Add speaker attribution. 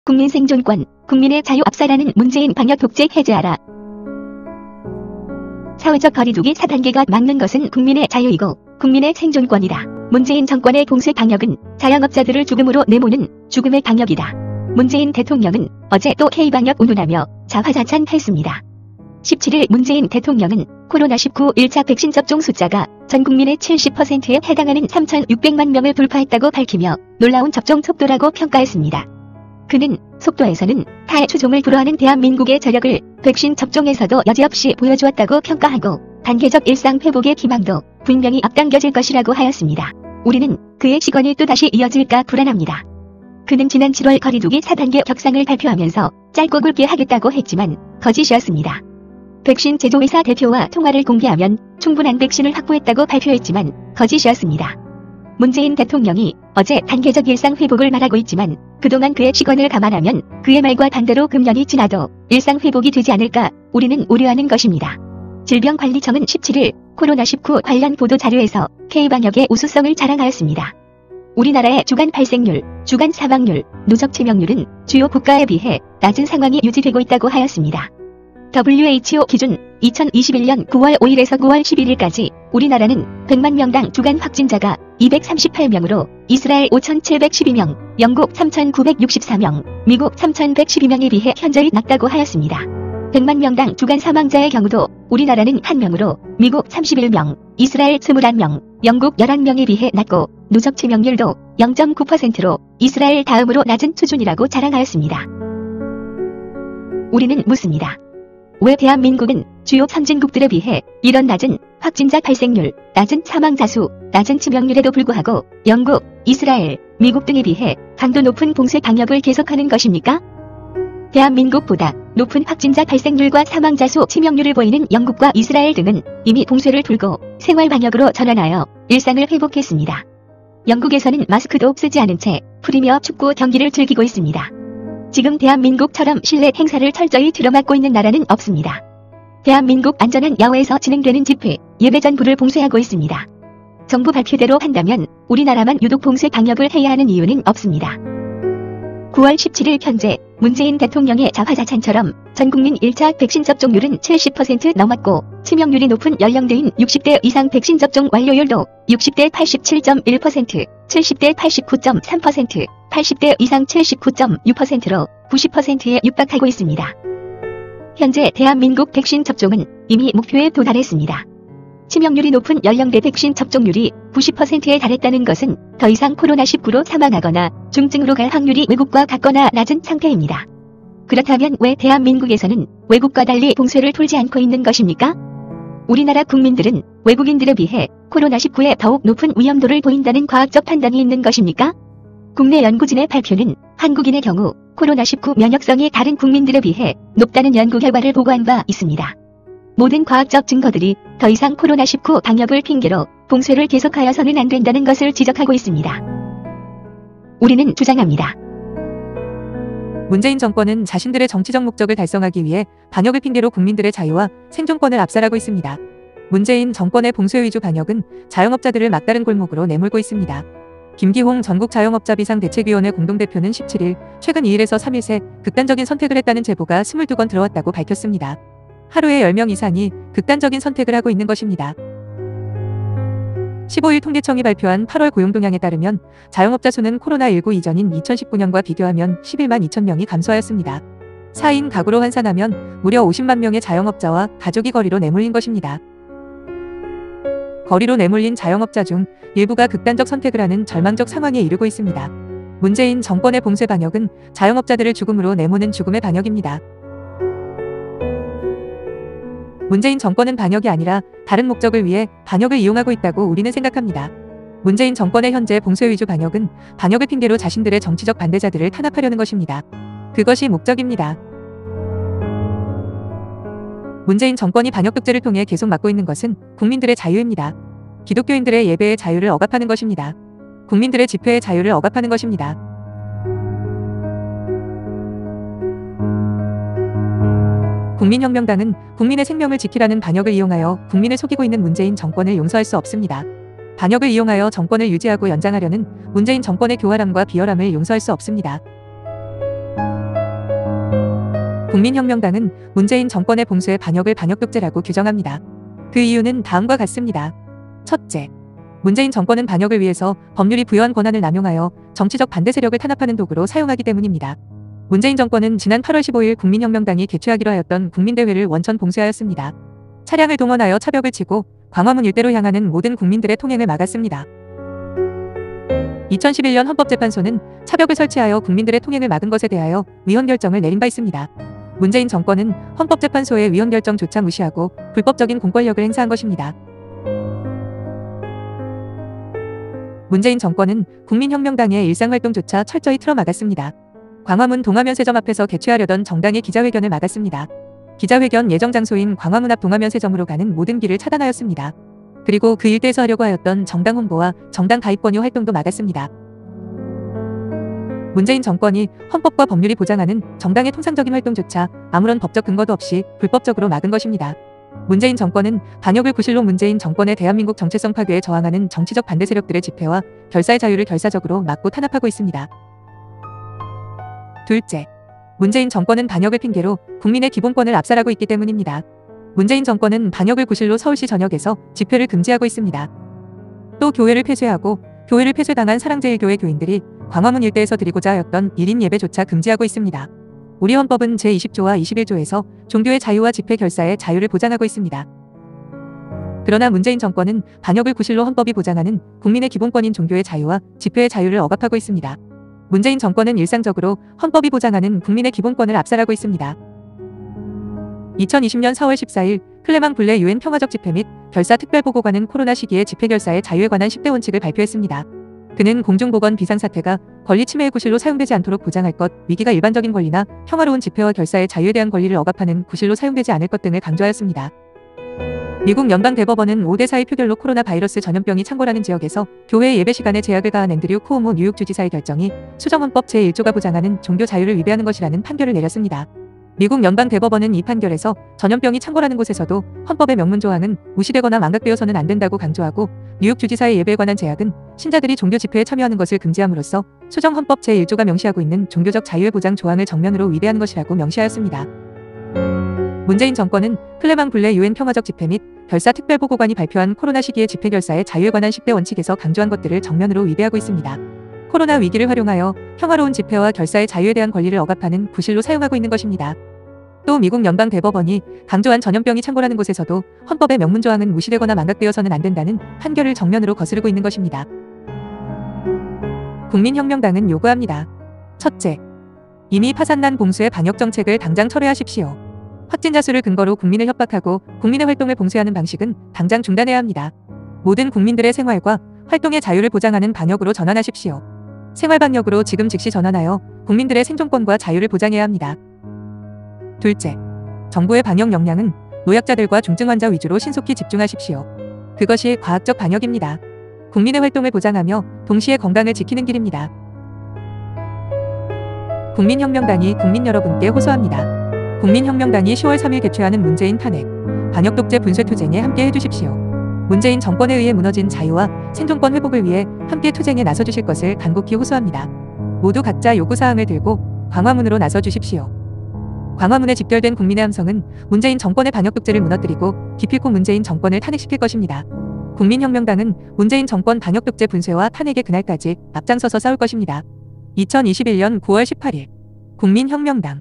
Speaker 1: 국민 생존권, 국민의 자유 압살하는 문재인 방역 독재 해제하라. 사회적 거리두기 4단계가 막는 것은 국민의 자유이고 국민의 생존권이다. 문재인 정권의 봉쇄 방역은 자영업자들을 죽음으로 내모는 죽음의 방역이다. 문재인 대통령은 어제 또 K방역 운운하며 자화자찬했습니다. 17일 문재인 대통령은 코로나19 1차 백신 접종 숫자가 전 국민의 70%에 해당하는 3,600만 명을 돌파했다고 밝히며 놀라운 접종 속도라고 평가했습니다. 그는 속도에서는 타의 추종을 불허하는 대한민국의 저력을 백신 접종에서도 여지없이 보여주었다고 평가하고 단계적 일상 회복의 기망도 분명히 앞당겨질 것이라고 하였습니다. 우리는 그의 시건이 또다시 이어질까 불안합니다. 그는 지난 7월 거리두기 4단계 격상을 발표하면서 짧고 굵게 하겠다고 했지만 거짓이었습니다. 백신 제조회사 대표와 통화를 공개하면 충분한 백신을 확보했다고 발표했지만 거짓이었습니다. 문재인 대통령이 어제 단계적 일상 회복을 말하고 있지만 그동안 그의 시건을 감안하면 그의 말과 반대로 금년이 지나도 일상 회복이 되지 않을까 우리는 우려하는 것입니다. 질병관리청은 17일 코로나19 관련 보도자료에서 K방역의 우수성을 자랑하였습니다. 우리나라의 주간 발생률, 주간 사망률, 누적 치명률은 주요 국가에 비해 낮은 상황이 유지되고 있다고 하였습니다. WHO 기준 2021년 9월 5일에서 9월 11일까지 우리나라는 100만 명당 주간 확진자가 238명으로 이스라엘 5,712명, 영국 3,964명, 미국 3,112명에 비해 현저히 낮다고 하였습니다. 100만 명당 주간 사망자의 경우도 우리나라는 1명으로 미국 31명, 이스라엘 21명, 영국 11명에 비해 낮고 누적 치명률도 0.9%로 이스라엘 다음으로 낮은 수준이라고 자랑하였습니다. 우리는 묻습니다. 왜 대한민국은 주요 선진국들에 비해 이런 낮은 확진자 발생률, 낮은 사망자 수, 낮은 치명률에도 불구하고 영국, 이스라엘, 미국 등에 비해 강도 높은 봉쇄 방역을 계속하는 것입니까? 대한민국보다 높은 확진자 발생률과 사망자 수, 치명률을 보이는 영국과 이스라엘 등은 이미 봉쇄를 풀고 생활 방역으로 전환하여 일상을 회복했습니다. 영국에서는 마스크도 쓰지 않은 채 프리미어 축구 경기를 즐기고 있습니다. 지금 대한민국처럼 실내 행사를 철저히 들어막고 있는 나라는 없습니다. 대한민국 안전한 야외에서 진행되는 집회, 예배 전부를 봉쇄하고 있습니다. 정부 발표대로 한다면 우리나라만 유독 봉쇄 방역을 해야 하는 이유는 없습니다. 9월 17일 현재 문재인 대통령의 자화자찬처럼 전국민 1차 백신 접종률은 70% 넘었고 치명률이 높은 연령대인 60대 이상 백신 접종 완료율도 60대 87.1%, 70대 89.3%, 80대 이상 79.6%로 90%에 육박하고 있습니다. 현재 대한민국 백신 접종은 이미 목표에 도달했습니다. 치명률이 높은 연령대 백신 접종률이 90%에 달했다는 것은 더 이상 코로나19로 사망하거나 중증으로 갈 확률이 외국과 같거나 낮은 상태입니다. 그렇다면 왜 대한민국에서는 외국과 달리 봉쇄를 풀지 않고 있는 것입니까? 우리나라 국민들은 외국인들에 비해 코로나19에 더욱 높은 위험도를 보인다는 과학적 판단이 있는 것입니까? 국내 연구진의 발표는 한국인의 경우 코로나19 면역성이 다른 국민들에 비해 높다는 연구 결과를 보고한 바 있습니다. 모든 과학적 증거들이 더 이상 코로나19 방역을 핑계로 봉쇄를 계속하여서는 안 된다는 것을 지적하고 있습니다. 우리는 주장합니다.
Speaker 2: 문재인 정권은 자신들의 정치적 목적을 달성하기 위해 방역을 핑계로 국민들의 자유와 생존권을 압살하고 있습니다. 문재인 정권의 봉쇄 위주 방역은 자영업자들을 막다른 골목으로 내몰고 있습니다. 김기홍 전국자영업자 비상대책위원회 공동대표는 17일 최근 2일에서 3일 새 극단적인 선택을 했다는 제보가 22건 들어왔다고 밝혔습니다. 하루에 10명 이상이 극단적인 선택을 하고 있는 것입니다. 15일 통계청이 발표한 8월 고용동향에 따르면 자영업자 수는 코로나19 이전인 2019년과 비교하면 11만 2천 명이 감소하였습니다. 4인 가구로 환산하면 무려 50만 명의 자영업자와 가족이 거리로 내몰린 것입니다. 거리로 내몰린 자영업자 중 일부가 극단적 선택을 하는 절망적 상황에 이르고 있습니다. 문재인 정권의 봉쇄 방역은 자영업자들을 죽음으로 내모는 죽음의 방역입니다. 문재인 정권은 방역이 아니라 다른 목적을 위해 방역을 이용하고 있다고 우리는 생각합니다. 문재인 정권의 현재 봉쇄 위주 방역은 방역을 핑계로 자신들의 정치적 반대자들을 탄압하려는 것입니다. 그것이 목적입니다. 문재인 정권이 방역 독재를 통해 계속 막고 있는 것은 국민들의 자유입니다. 기독교인들의 예배의 자유를 억압하는 것입니다. 국민들의 집회의 자유를 억압하는 것입니다. 국민혁명당은 국민의 생명을 지키라는 방역을 이용하여 국민을 속이고 있는 문재인 정권을 용서할 수 없습니다. 방역을 이용하여 정권을 유지하고 연장하려는 문재인 정권의 교활함과 비열함을 용서할 수 없습니다. 국민혁명당은 문재인 정권의 봉쇄 반역을 반역독재라고 규정합니다. 그 이유는 다음과 같습니다. 첫째, 문재인 정권은 반역을 위해서 법률이 부여한 권한을 남용하여 정치적 반대 세력을 탄압하는 도구로 사용하기 때문입니다. 문재인 정권은 지난 8월 15일 국민혁명당이 개최하기로 하였던 국민대회를 원천 봉쇄하였습니다. 차량을 동원하여 차벽을 치고 광화문 일대로 향하는 모든 국민들의 통행을 막았습니다. 2011년 헌법재판소는 차벽을 설치하여 국민들의 통행을 막은 것에 대하여 위헌 결정을 내린 바 있습니다. 문재인 정권은 헌법재판소의 위헌 결정조차 무시하고 불법적인 공권력을 행사한 것입니다. 문재인 정권은 국민혁명당의 일상활동조차 철저히 틀어막았습니다. 광화문 동화면세점 앞에서 개최하려던 정당의 기자회견을 막았습니다. 기자회견 예정 장소인 광화문 앞 동화면세점으로 가는 모든 길을 차단하였습니다. 그리고 그 일대에서 하려고 하였던 정당 홍보와 정당 가입 권유 활동도 막았습니다. 문재인 정권이 헌법과 법률이 보장하는 정당의 통상적인 활동조차 아무런 법적 근거도 없이 불법적으로 막은 것입니다. 문재인 정권은 반역을 구실로 문재인 정권의 대한민국 정체성 파괴에 저항하는 정치적 반대 세력들의 집회와 결사의 자유를 결사적으로 막고 탄압하고 있습니다. 둘째, 문재인 정권은 반역을 핑계로 국민의 기본권을 압살하고 있기 때문입니다. 문재인 정권은 반역을 구실로 서울시 전역에서 집회를 금지하고 있습니다. 또 교회를 폐쇄하고 교회를 폐쇄당한 사랑제일교회 교인들이 광화문 일대에서 드리고자 하였던 1인 예배조차 금지하고 있습니다. 우리 헌법은 제20조와 21조에서 종교의 자유와 집회 결사의 자유를 보장하고 있습니다. 그러나 문재인 정권은 반역을 구실로 헌법이 보장하는 국민의 기본권인 종교의 자유와 집회의 자유를 억압하고 있습니다. 문재인 정권은 일상적으로 헌법이 보장하는 국민의 기본권을 압살하고 있습니다. 2020년 4월 14일 클레망 블레 UN 평화적 집회 및 결사 특별보고관은 코로나 시기에 집회 결사의 자유에 관한 10대 원칙을 발표했습니다. 그는 공중보건 비상사태가 권리 침해의 구실로 사용되지 않도록 보장할 것, 위기가 일반적인 권리나 평화로운 집회와 결사의 자유에 대한 권리를 억압하는 구실로 사용되지 않을 것 등을 강조하였습니다. 미국 연방대법원은 5대4의 표결로 코로나 바이러스 전염병이 창궐하는 지역에서 교회 예배 시간에 제약을 가한 앤드류 쿠오모 뉴욕 주지사의 결정이 수정헌법 제1조가 보장하는 종교 자유를 위배하는 것이라는 판결을 내렸습니다. 미국 연방대법원은 이 판결에서 전염병이 창궐하는 곳에서도 헌법의 명문 조항은 무시되거나 망각되어서는 안 된다고 강조하고 뉴욕 주지사의 예배에 관한 제약은 신자들이 종교 집회에 참여하는 것을 금지함으로써 수정헌법 제1조가 명시하고 있는 종교적 자유의 보장 조항을 정면으로 위배하는 것이라고 명시하였습니다. 문재인 정권은 클레망 블레 UN 평화적 집회 및 결사 특별보고관이 발표한 코로나 시기의 집회 결사의 자유에 관한 10대 원칙에서 강조한 것들을 정면으로 위배하고 있습니다. 코로나 위기를 활용하여 평화로운 집회와 결사의 자유에 대한 권리를 억압하는 구실로 사용하고 있는 것입니다. 또 미국 연방대법원이 강조한 전염병이 창궐하는 곳에서도 헌법의 명문 조항은 무시되거나 망각되어서는 안 된다는 판결을 정면으로 거스르고 있는 것입니다. 국민혁명당은 요구합니다. 첫째, 이미 파산난 봉쇄의 반역 정책을 당장 철회하십시오. 확진자 수를 근거로 국민을 협박하고 국민의 활동을 봉쇄하는 방식은 당장 중단해야 합니다. 모든 국민들의 생활과 활동의 자유를 보장하는 반역으로 전환하십시오. 생활방역으로 지금 즉시 전환하여 국민들의 생존권과 자유를 보장해야 합니다. 둘째, 정부의 방역 역량은 노약자들과 중증 환자 위주로 신속히 집중하십시오. 그것이 과학적 방역입니다. 국민의 활동을 보장하며 동시에 건강을 지키는 길입니다. 국민혁명당이 국민 여러분께 호소합니다. 국민혁명당이 10월 3일 개최하는 문재인 탄핵, 반역독재 분쇄투쟁에 함께 해주십시오. 문재인 정권에 의해 무너진 자유와 생존권 회복을 위해 함께 투쟁에 나서주실 것을 간곡히 호소합니다. 모두 각자 요구사항을 들고 광화문으로 나서주십시오. 광화문에 집결된 국민의 함성은 문재인 정권의 반역독재를 무너뜨리고 기필코 문재인 정권을 탄핵시킬 것입니다. 국민혁명당은 문재인 정권 반역독재 분쇄와 탄핵의 그날까지 앞장서서 싸울 것입니다. 2021년 9월 18일 국민혁명당